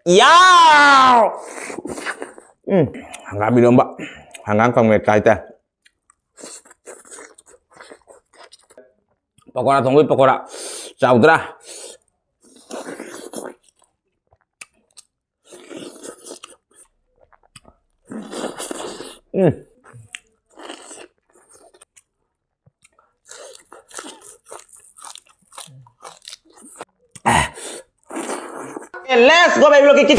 Ya. Hanggang binomba. Hanggang kang met kaita. Pakora tunggu pakora. Saudara. Let's go baby, look at it.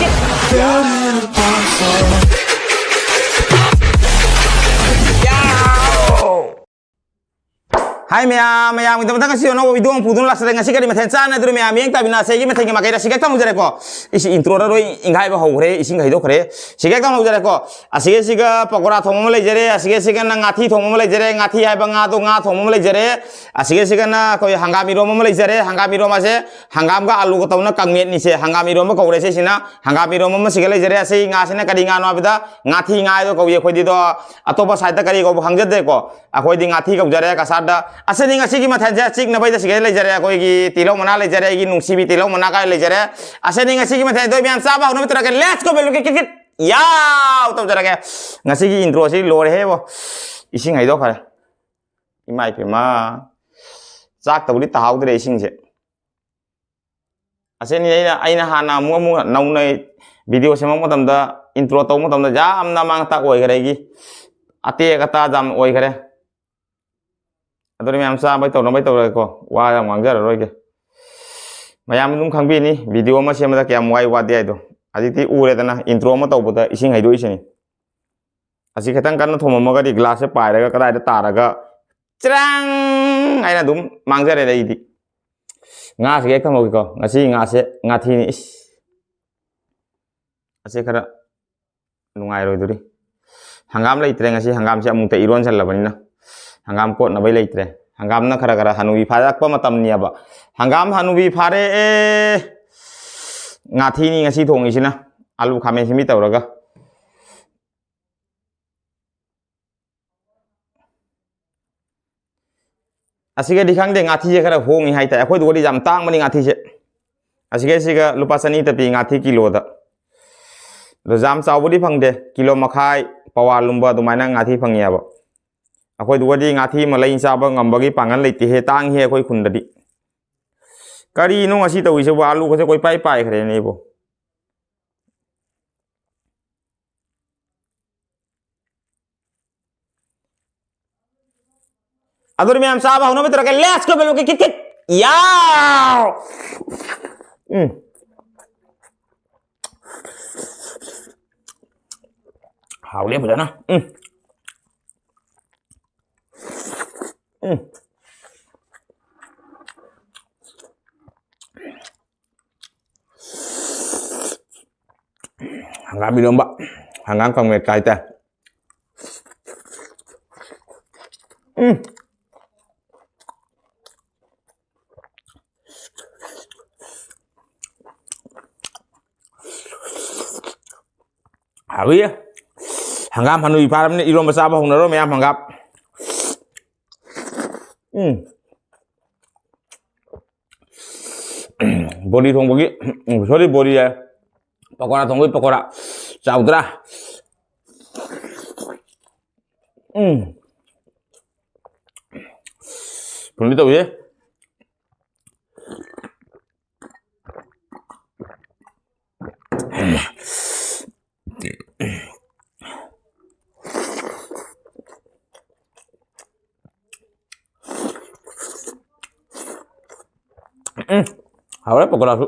Hai maya kita mentang kasih ono video ang pudun lasa dengan sikari maten sana dulu maya yang tabi nasi lagi maten makai dah sikak tamu jare ko isi intro dah roi ingai bah hore isi ingai do kore sikak tamu jare ko asike sika pakora thong mulai jare asike sika na ngathi thong mulai jare ngathi hai bang nga thong mulai jare asike sika na koi hangami rom mulai jare hangami rom ase hangam ka alu ko tamu na kangmet ni se hangami rom ko kore se sina hangami rom ma sikale jare ase nga se na kadi nga no abida ngathi ngai do ko ye khoi di do atopa saita kari ko hangjet de ko akoi di ngathi ko jare ka sada asani ngasi ki mathan ja chik na bai da sigale le jare koi ki tilo mana le jare ki nungsi bi tilo mana ka le jare asani ngasi ki mathan do biam sa ba no mitra ke let's go belu ke kit ya utam jare ke ngasi ki intro si lo he bo ising hai do khare imai pe ma chak ta budi ta haw de ising se asani aina hana mu nau nai video semang mo tam da intro to mo tam da jam na mang ta oi gare gi ate kata jam oi gare adore mayam sa bai to ko wa yang wangjar roi ke mayam num khangbi ni video ma semada kyam wai wa de do ajiti ure dana intro ma to buda ising haido isini asi khatang kan thoma ma ga di glass se pai ra ga kada da taraga trang aina dum mangjare dai di nga se ek thamo ko ngasi nga se ngathi ni asi khara nungai roi duri hangam lai tre ngasi hangam se amung te iron sal labani na hangam ko na bai leitre hangam na khara hanubi pharak pa matam ni aba hangam hanubi phare ngathi ni ngasi thong isina alu khamen simi tawraga asige dikhang de ngathi je khara hongi hai ta akhoi du di jam tang mani ngathi je asige siga lupa sani tapi ngathi kilo da do jam chawbudi phangde kilo makhai pawa lumba dumaina ngathi phangi aba akhoi duwadi ngathi malai saba ngambagi pangan leiti he tang he akhoi khundadi kari no ngasi tawise wa alu khose koi pai pai khare nei bo adur me am saba hono betra ke let's go belu ke kit ya haule budana hanggang binomba hanggang kang met kaita hawi ya hangam hanu iparam ni irom basaba hunaro me am hanggap body thong bagi sorry body ya pakora thong pakora saudara belum tahu ya ahora pakora su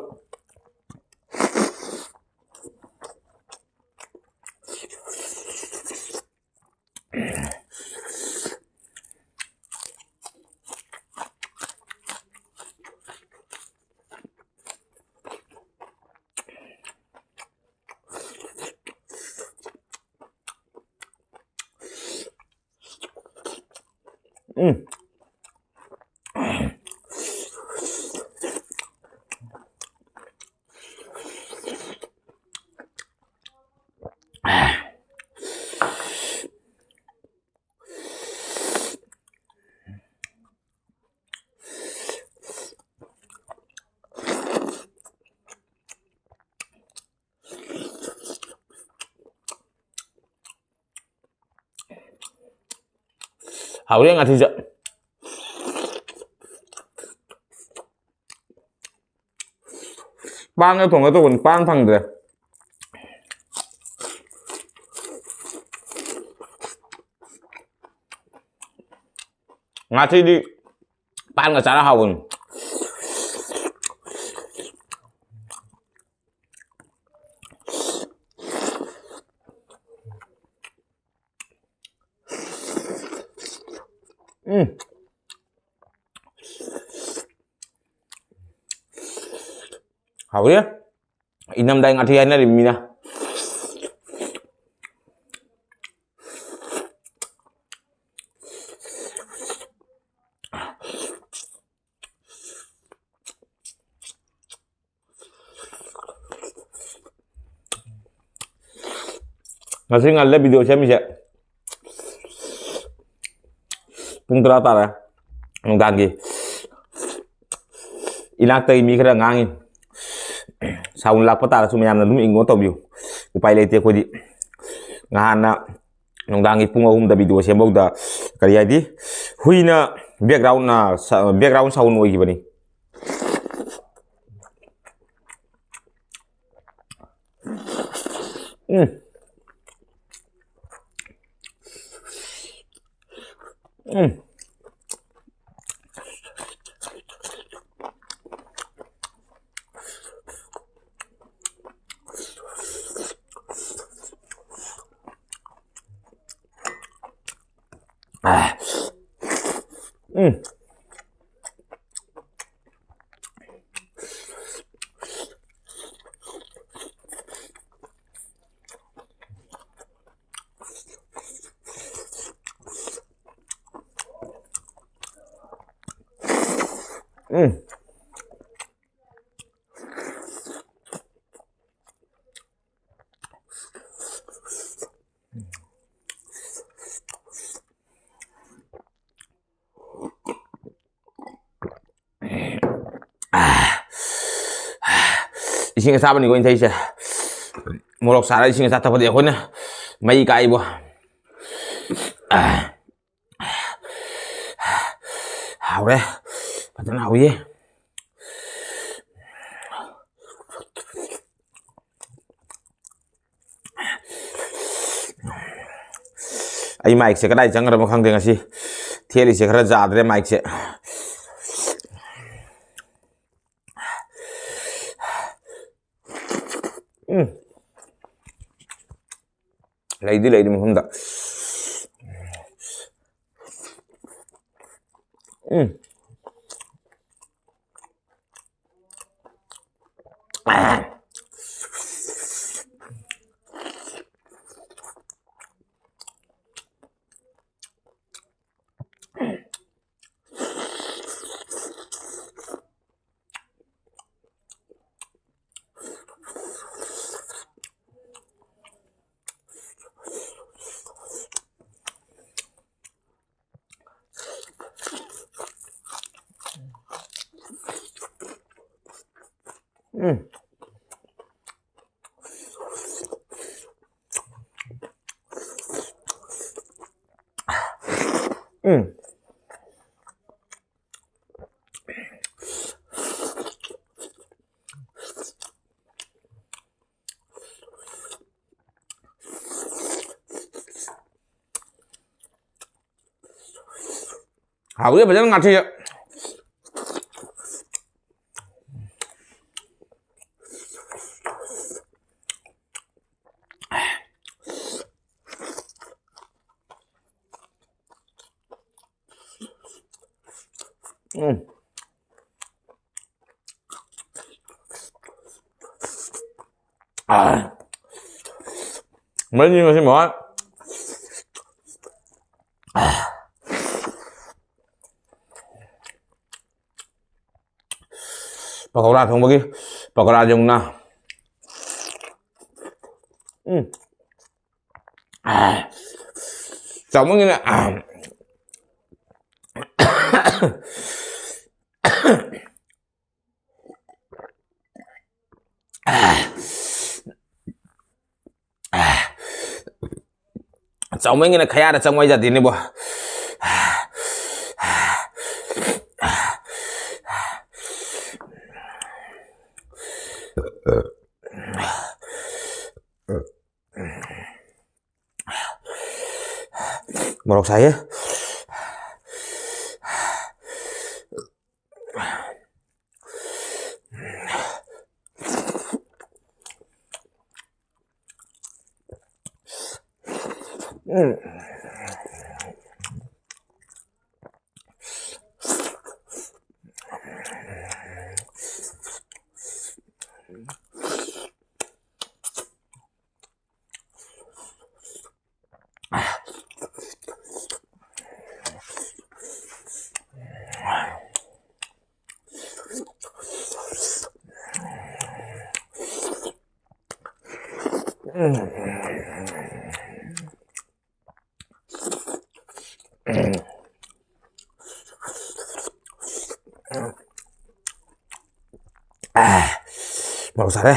Hảo đấy ngà thì giận. Ban cái thùng cái tôi còn ban thằng rồi. Ngà thì đi ban cái chả hảo rồi. Hảo đấy. Inam dai ngà thì anh này mina. Ngasih ngalle video saya bisa pung terata ya nong dangi inak tay mi khara ngangin saun lak pata sumayam na dum ingo to biu upai lete ko di ngana nong dangi pung ahum da video saya bau da kariya di huina background sound oi bani Ising asaba ni ko intay siya morok sara ising asata pa di ako na may kaibo hawre patan hawiye ay mic se kadai chang ra ma khang de ngasi theli se khara ja dre mic se lady mahum da hảo đấy, phải rất ngặt thì ạ. Mấy nhiêu mà xin mỏi. Pakora không bagi, pakora dùng na. Chồng như này. Chồng mấy cái này khai ra trong ngoài giờ thì này bò. Morok saya. Morok saya.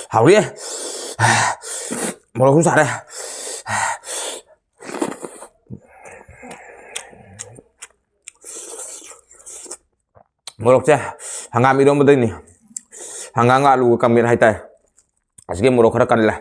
Hảo đi. Một lần cũng xả đây. Một lần chứ. Hanggang idong mo din ni. Hanggang nga lu kami na hitay. Sige mo ro kanila.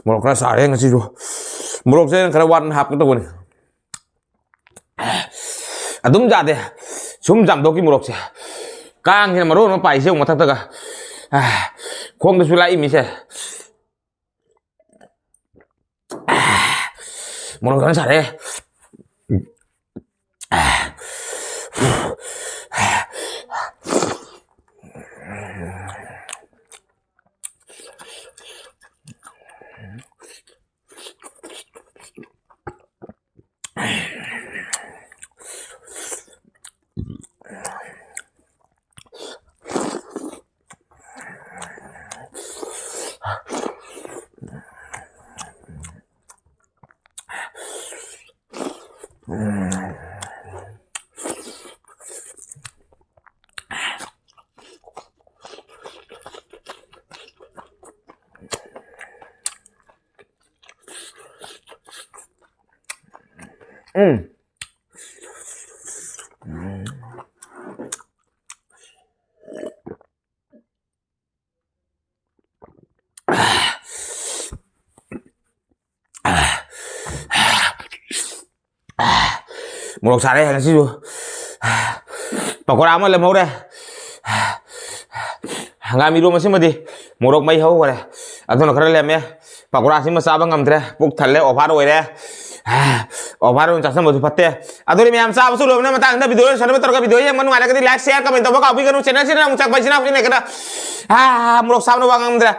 Một cái xả đen cái gì rồi, một cái cái quan hạp cái tôi này, đúng ra đấy, chúng giảm đâu cái một cái, càng thì mà rồi nó phải siêu mà thật thật à, không được lại mình sẽ, một cái xả đen. Một lọc xả đây là gì rồi, bảo có đám mà làm hấu đây, hàng mi mà xem mà đi, một lọc mấy hấu rồi, thôi nó khá là em bảo có đám xem mà sao bằng ngầm thế, bục thật lẽ ở phát rồi đây. Overall chắc chắn phát thế. Aduh ini sao số lượng mà tăng video sana betul cái video yang mana ada cái like share comment apa kau bikin channel sini nak cak baca nak ini kada. Mulok sao nó bằng ngầm thế.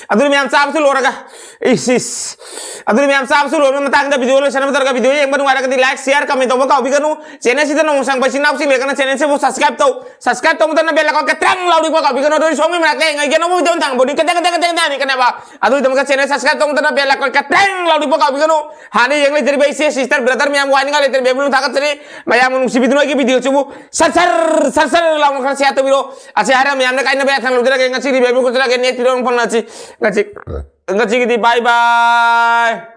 Aduh miyam sab sulur ka isis aduh miyam sab sulur miyam tang da video lo sana betar ka video yang baru ada ka di like share comment to ka biganu channel sita nong sang pasin nap sing lekana channel se bo subscribe to mutan na bella ka ketrang laudi ka biganu do songi mana ke ngai geno mo don tang bodi kata ni kenapa aduh itu ka channel subscribe to mutan na bella ka ketrang laudi ka biganu hani yang le dari baisi sister brother miyam wani ngale dari bebulu takat sini mayam nung si video lagi video cubu sar lawan kan siatu video ase hara miyam na kaina be thang laudi ka ngasih di bebulu ko tera ke net video pon nachi ngacik gitu bye bye